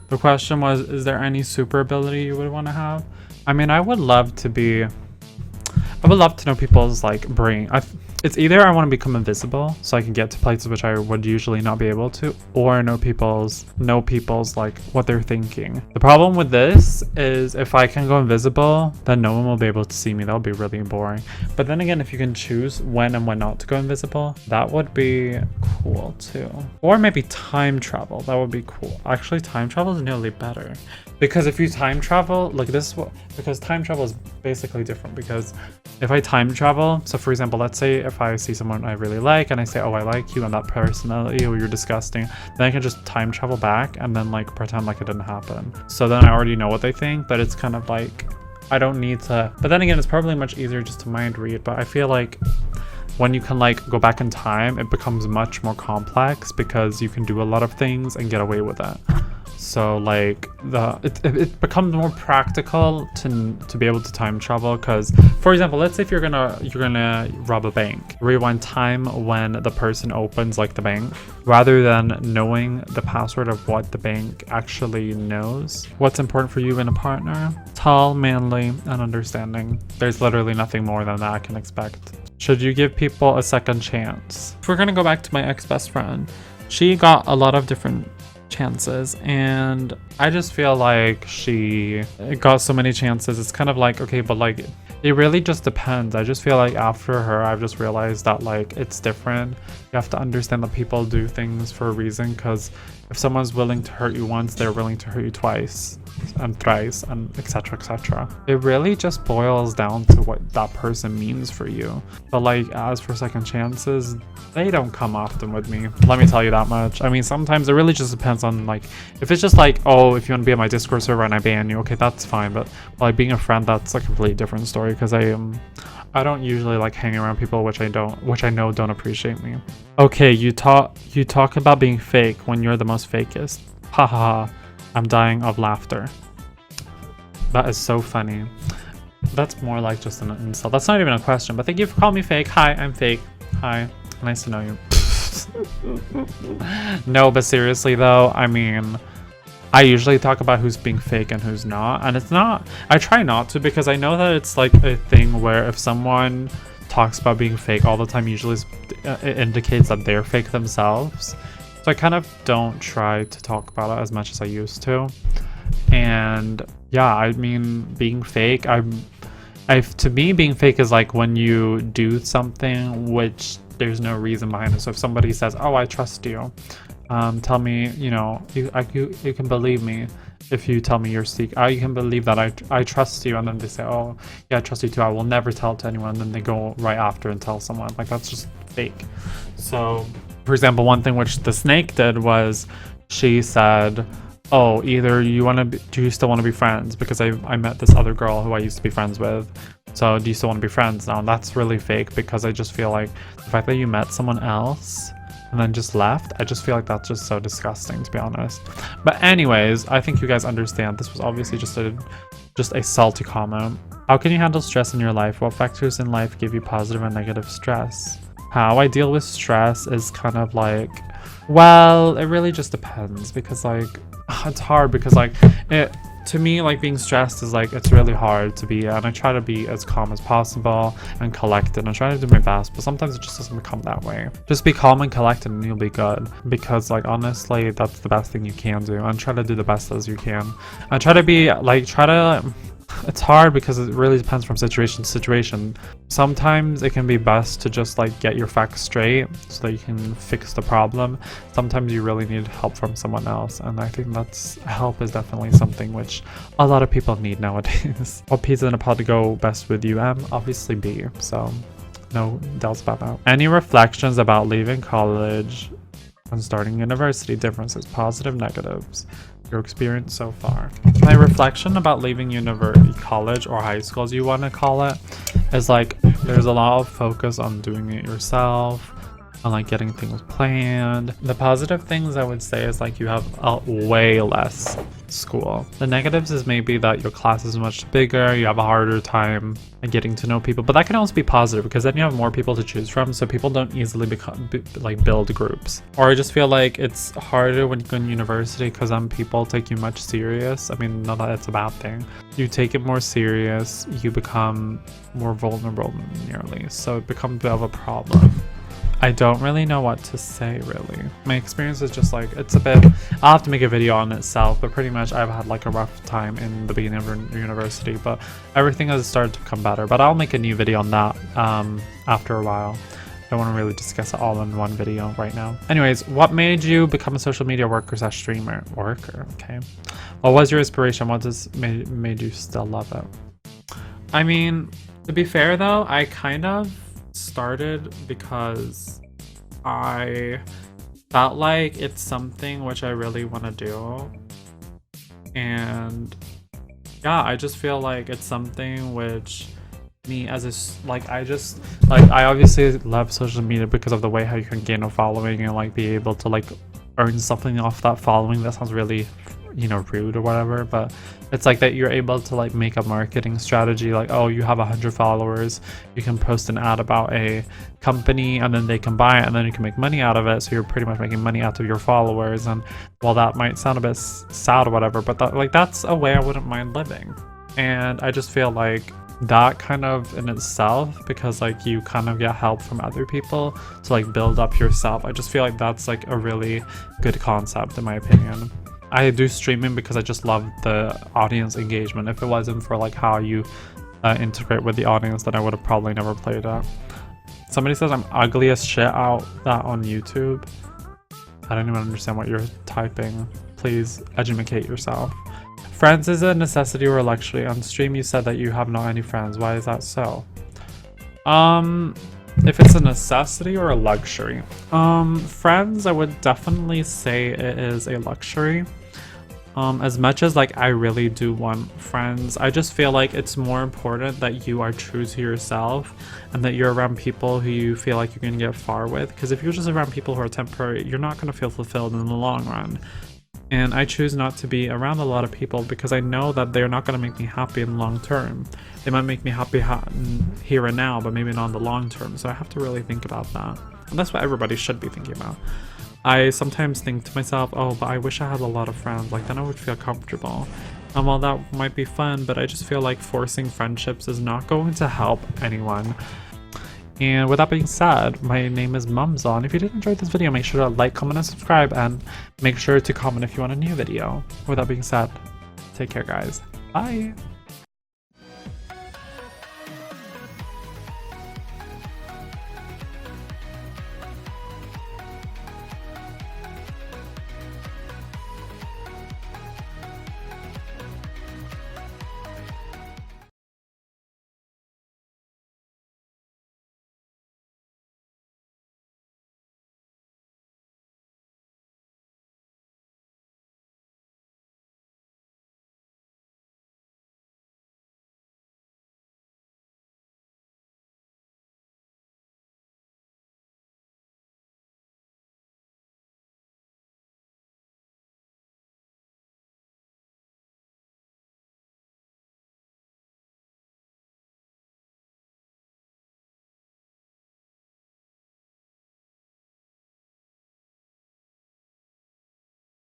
The question was, is there any super ability you would want to have? I mean, I would love to know people's like brain. It's either I want to become invisible so I can get to places which I would usually not be able to, or know people's like what they're thinking. The problem with this is if I can go invisible, then no one will be able to see me. That'll be really boring. But then again, if you can choose when and when not to go invisible, that would be cool too. Or maybe time travel. That would be cool. Actually, time travel is nearly better. Because if you time travel, like this is what, because time travel is basically different. Because if I time travel, so for example, let's say if I see someone I really like and I say, oh, I like you, and that personality, oh, you're disgusting, then I can just time travel back and then like pretend like it didn't happen. So then I already know what they think, but it's kind of like, I don't need to, but then again, it's probably much easier just to mind read. But I feel like when you can like go back in time, it becomes much more complex because you can do a lot of things and get away with it. So like it becomes more practical to be able to time travel, because for example, let's say if you're gonna rob a bank, rewind time when the person opens like the bank, rather than knowing the password of what the bank actually knows. What's important for you in a partner? Tall, manly, and understanding. There's literally nothing more than that I can expect. Should you give people a second chance? If we're gonna go back to my ex-best friend, she got a lot of different chances, and I just feel like she got so many chances. It's kind of like, okay, but like it really just depends. I just feel like after her, I've just realized that like it's different. You have to understand that people do things for a reason, because if someone's willing to hurt you once, they're willing to hurt you twice and thrice, and etc, etc. It really just boils down to what that person means for you. But like, as for second chances, they don't come often with me, let me tell you that much. I mean, sometimes it really just depends on like, if it's just like, oh, if you want to be on my Discord server and I ban you, okay, that's fine. But like being a friend, that's a completely different story, because I don't usually like hanging around people which I know don't appreciate me. Okay, you talk about being fake when you're the most fakest. Haha. I'm dying of laughter. That is so funny. That's more like just an insult. That's not even a question, but thank you for calling me fake. Hi, I'm fake. Hi, nice to know you. No, but seriously though, I mean, I usually talk about who's being fake and who's not, and it's not, I try not to, because I know that it's like a thing where if someone talks about being fake all the time, usually it indicates that they're fake themselves. So I kind of don't try to talk about it as much as I used to. And yeah, I mean, being fake, to me, being fake is like when you do something which there's no reason behind it. So if somebody says, oh, I trust you, tell me, you know, you can believe me if you tell me your secret. You can believe that I trust you, and then they say, oh yeah, I trust you too, I will never tell it to anyone, and then they go right after and tell someone. Like, that's just fake. So for example, one thing which the snake did was she said, oh, either do you still want to be friends, because I met this other girl who I used to be friends with, so do you still want to be friends now? And that's really fake, because I just feel like the fact that you met someone else and then just left, I just feel like that's just so disgusting, to be honest. But anyways, I think you guys understand. This was obviously just a salty comment. How can you handle stress in your life? What factors in life give you positive and negative stress? How I deal with stress is kind of like, well, it really just depends, because like it's hard, because like to me, like being stressed is like, it's really hard to be, and I try to be as calm as possible and collected, and I try to do my best, but sometimes it just doesn't become that way. Just be calm and collected and you'll be good, because like honestly, that's the best thing you can do, and try to do the best as you can, and try to it's hard because it really depends from situation to situation. Sometimes it can be best to just like get your facts straight so that you can fix the problem. Sometimes you really need help from someone else, and I think help is definitely something which a lot of people need nowadays. What pizza in a pod to go best with you? Obviously B, so no doubts about that. Any reflections about leaving college and starting university? Differences, positive, negatives, your experience so far. My reflection about leaving university, college, or high school as you want to call it, is like there's a lot of focus on doing it yourself, and like getting things planned. The positive things I would say is like you have way less school. The negatives is maybe that your class is much bigger, you have a harder time getting to know people, but that can also be positive because then you have more people to choose from, so people don't easily build groups. Or I just feel like it's harder when you go in university because people take you much serious. I mean, not that it's a bad thing. You take it more serious, you become more vulnerable nearly, so it becomes a bit of a problem. I don't really know what to say, really. My experience is just like, it's a bit, I'll have to make a video on itself, but pretty much I've had like a rough time in the beginning of university, but everything has started to become better. But I'll make a new video on that after a while. I don't want to really discuss it all in one video right now. Anyways, what made you become a social media worker/streamer? Worker, okay. What was your inspiration? What made you still love it? I mean, to be fair though, I kind of started because I felt like it's something which I really want to do, and yeah, I just feel like it's something which me as a I obviously love social media because of the way how you can gain a following and like be able to like earn something off that following. That sounds really, you know, rude or whatever, but it's like that you're able to like make a marketing strategy like, oh, you have 100 followers, you can post an ad about a company and then they can buy it and then you can make money out of it, so you're pretty much making money out of your followers. And while that might sound a bit sad or whatever, but that's a way I wouldn't mind living. And I just feel like that kind of in itself, because like you kind of get help from other people to like build up yourself, I just feel like that's like a really good concept in my opinion. I do streaming because I just love the audience engagement. If it wasn't for like how you integrate with the audience, then I would have probably never played it. Somebody says I'm ugly as shit out that on YouTube. I don't even understand what you're typing. Please educate yourself. Friends is a necessity or a luxury. On stream you said that you have not any friends. Why is that so? If it's a necessity or a luxury, friends, I would definitely say it is a luxury. As much as like I really do want friends, I just feel like it's more important that you are true to yourself and that you're around people who you feel like you're gonna get far with. Because if you're just around people who are temporary, you're not gonna feel fulfilled in the long run. And I choose not to be around a lot of people because I know that they're not going to make me happy in the long term. They might make me happy here and now, but maybe not in the long term. So I have to really think about that. And that's what everybody should be thinking about. I sometimes think to myself, oh, but I wish I had a lot of friends. Like, then I would feel comfortable. And while that might be fun, but I just feel like forcing friendships is not going to help anyone. And with that being said, my name is Mumzon. If you did enjoy this video, make sure to like, comment, and subscribe, and make sure to comment if you want a new video. With that being said, take care, guys. Bye!